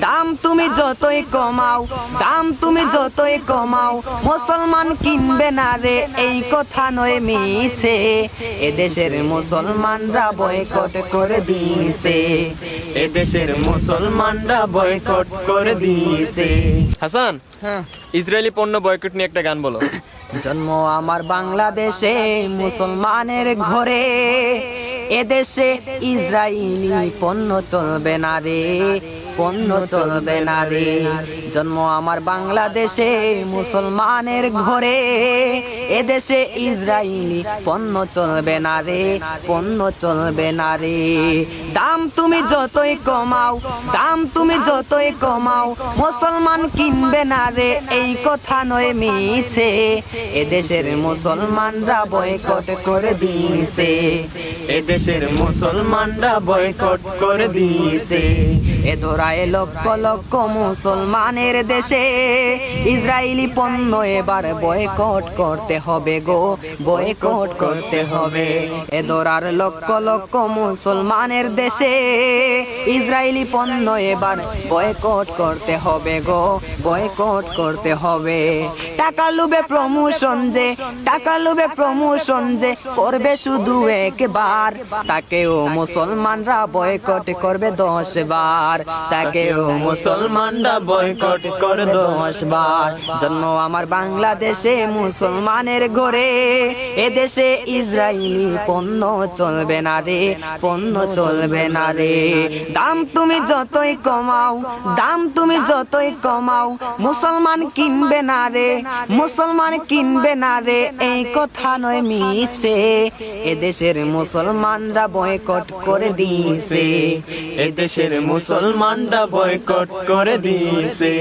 দাম তুমি যতই কমাও, দাম তুমি যতই কমাও, মুসলমান কিনবে না রে, এই কথা নয় মিছে। এদেশের মুসলমানরা বয়কট করে দিয়েছে, এদেশের মুসলমানরা বয়কট করে দিয়েছে। হাসান, হ্যাঁ, ইসরায়েলি পণ্য বয়কট নিয়ে একটা গান বলো। জন্ম আমার বাংলাদেশে মুসলমানের ঘরে, এদেশে ইসরায়েলি পণ্য চলবে না রে, পণ্য চলবে না রে। জন্ম আমার বাংলাদেশে মুসলমানের ঘরে, এদেশে ইসরায়েলি পণ্য চলবে না রে, পণ্য চলবে না রে। দাম তুমি যতই কমাও, দাম তুমি যতই কমাও, মুসলমান কিনবে না রে, এই কথা নয় মিছে। এদেশের মুসলমানরা বয়কট করে দিয়েছে, এদেশের মুসলমানরা বয়কট করে দিয়েছে। এ ধরায় লক্ষ লক্ষ মুসলমানের দেশে ইসরায়েলি পণ্য এবার বয়কট করতে হবে গো, বয়কট করতে হবে। এ ধরার লক্ষ লক্ষ মুসলমানের দেশে ইসরায়েলি পণ্য এবার বয়কট করতে হবে গো, বয়কট করতে হবে। টাকা লোভে প্রমোশন যে, টাকা লোভে প্রমোশন যে করবে শুধু একবার, তাকেও মুসলমানরা বয়কট করবে 10 বার, তাকেও মুসলমানরা বয়কট করে 10 বার। জন্ম আমার বাংলাদেশে মুসলমানের ঘরে, এদেশে ইসরায়েলি পণ্য চলবে না রে, পণ্য চলবে না রে। দাম তুমি যতই কমাও, দাম তুমি যতই কমাও, মুসলমান কিনবে না রে, মুসলমান কিনবে না রে, এই কথা নয় মিছে। এদেশের মুসলমানরা বয়কট করে দিয়েছে, এদেশের মুসলমানরা বয়কট করে দিয়েছে।